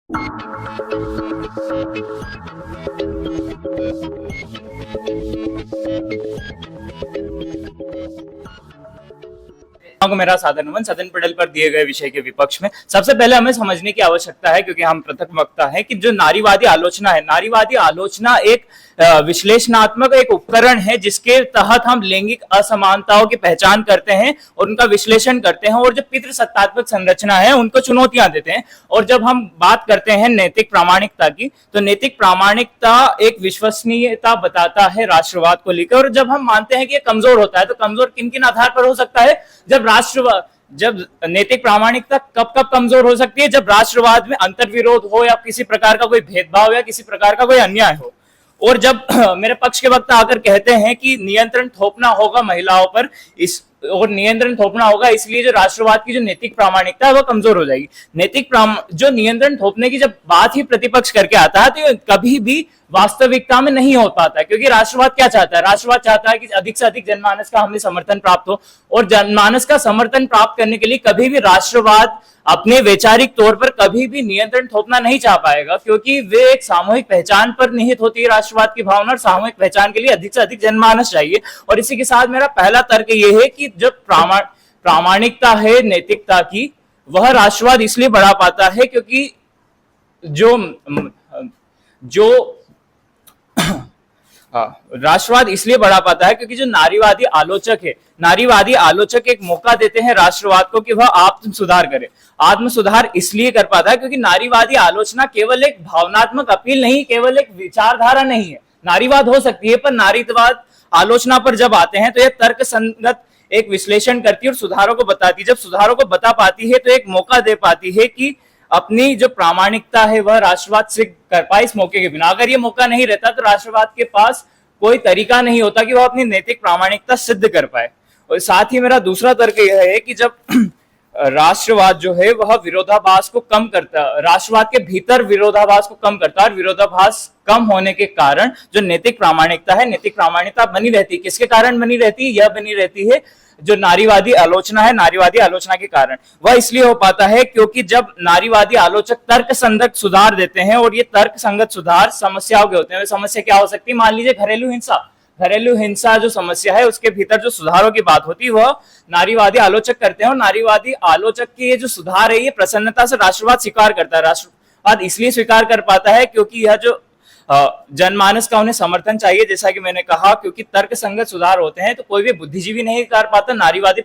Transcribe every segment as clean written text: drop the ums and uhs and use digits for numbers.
को मेरा सादर नमन। सदन पटल पर दिए गए विषय के विपक्ष में सबसे पहले हमें समझने की आवश्यकता है, क्योंकि हम पृथक वक्ता है, कि जो नारीवादी आलोचना है, नारीवादी आलोचना एक विश्लेषणात्मक एक उपकरण है जिसके तहत हम लैंगिक असमानताओं की पहचान करते हैं और उनका विश्लेषण करते हैं और जो पितृसत्तात्मक संरचना है उनको चुनौतियां देते हैं। और जब हम बात करते हैं नैतिक प्रामाणिकता की, तो नैतिक प्रामाणिकता एक विश्वसनीयता बताता है राष्ट्रवाद को लेकर। और जब हम मानते हैं कि ये कमजोर होता है, तो कमजोर किन किन आधार पर हो सकता है? जब नैतिक प्रामाणिकता कब कब कमजोर हो सकती है? जब राष्ट्रवाद में अंतर्विरोध हो या किसी प्रकार का कोई भेदभाव या किसी प्रकार का कोई अन्याय हो। और जब मेरे पक्ष के वक्ता आकर कहते हैं कि नियंत्रण थोपना होगा महिलाओं पर, और नियंत्रण थोपना होगा इसलिए जो राष्ट्रवाद की जो नैतिक प्रामाणिकता है वह कमजोर हो जाएगी। जो नियंत्रण थोपने की जब बात ही प्रतिपक्ष करके आता है, तो ये कभी भी वास्तविकता में नहीं हो पाता, क्योंकि राष्ट्रवाद क्या चाहता है? राष्ट्रवाद चाहता है कि अधिक से अधिक जनमानस का हमें समर्थन प्राप्त हो, और जनमानस का समर्थन प्राप्त करने के लिए कभी भी राष्ट्रवाद अपने वैचारिक तौर पर कभी भी नियंत्रण थोपना नहीं चाह पाएगा, क्योंकि वे एक सामूहिक पहचान पर निहित होती है राष्ट्रवाद की भावना, और सामूहिक पहचान के लिए अधिक से अधिक जनमानस चाहिए। और इसी के साथ मेरा पहला तर्क यह है कि जब प्रामाणिकता है नैतिकता की, वह राष्ट्रवाद इसलिए बढ़ा पाता है क्योंकि जो राष्ट्रवाद इसलिए बढ़ा पाता है क्योंकि जो नारीवादी आलोचक है, नारीवादी आलोचक एक मौका देते हैं राष्ट्रवाद को कि वह आत्म सुधार करे। आत्म सुधार इसलिए कर पाता है क्योंकि नारीवादी आलोचना केवल एक भावनात्मक अपील नहीं, केवल एक विचारधारा नहीं है। नारीवाद हो सकती है, पर नारीवाद आलोचना पर जब आते हैं तो यह तर्क संगत एक विश्लेषण करती है और सुधारों को बताती है। जब सुधारों को बता पाती है तो एक मौका दे पाती है कि अपनी जो प्रामाणिकता है वह राष्ट्रवाद सिद्ध कर पाए इस मौके के बिना। अगर ये मौका नहीं रहता तो राष्ट्रवाद के पास कोई तरीका नहीं होता कि वह अपनी नैतिक प्रामाणिकता सिद्ध कर पाए। और साथ ही मेरा दूसरा तर्क यह है कि जब राष्ट्रवाद जो है वह विरोधाभास को कम करता, राष्ट्रवाद के भीतर विरोधाभास को कम करता है, और विरोधाभास कम होने के कारण जो नैतिक प्रामाणिकता है, नैतिक प्रामाणिकता बनी रहती है। किसके कारण बनी रहती है? यह बनी रहती है जो नारीवादी आलोचना है, नारीवादी आलोचना के कारण। वह इसलिए हो पाता है क्योंकि जब नारीवादी आलोचक तर्क संगत सुधार देते हैं, और ये तर्क संगत सुधार समस्याओं के होते हैं। समस्या क्या हो सकती है? मान लीजिए घरेलू हिंसा जो समस्या है उसके भीतर जो सुधारों की बात होती है वह नारीवादी आलोचक करते हैं, और नारीवादी आलोचक के ये जो सुधार है ये प्रसन्नता से राष्ट्रवाद स्वीकार करता है। राष्ट्रवाद इसलिए स्वीकार कर पाता है क्योंकि यह जो जनमानस का उन्हें समर्थन चाहिए, जैसा कि मैंने कहा, क्योंकि तर्क संगत सुधार होते हैं तो कोई भी बुद्धिजीवी नहीं कर पाता। नारीवादी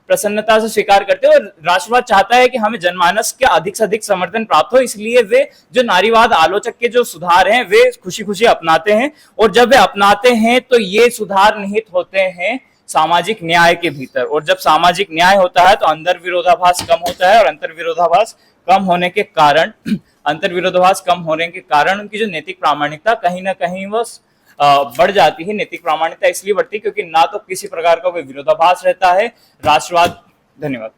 प्रसन्नता से स्वीकार करते हैं, और राष्ट्रवाद चाहता है कि हमें जनमानस के अधिक से अधिक समर्थन प्राप्त हो, इसलिए वे जो नारीवाद आलोचक के जो सुधार हैं वे खुशी खुशी अपनाते हैं। और जब वे अपनाते हैं तो ये सुधार निहित होते हैं सामाजिक न्याय के भीतर, और जब सामाजिक न्याय होता है तो अंतर विरोधाभास कम होता है, और अंतर विरोधाभास कम होने के कारण उनकी जो नैतिक प्रामाणिकता कहीं ना कहीं वो बढ़ जाती है। नैतिक प्रामाणिकता इसलिए बढ़ती है क्योंकि ना तो किसी प्रकार का कोई विरोधाभास रहता है राष्ट्रवाद। धन्यवाद।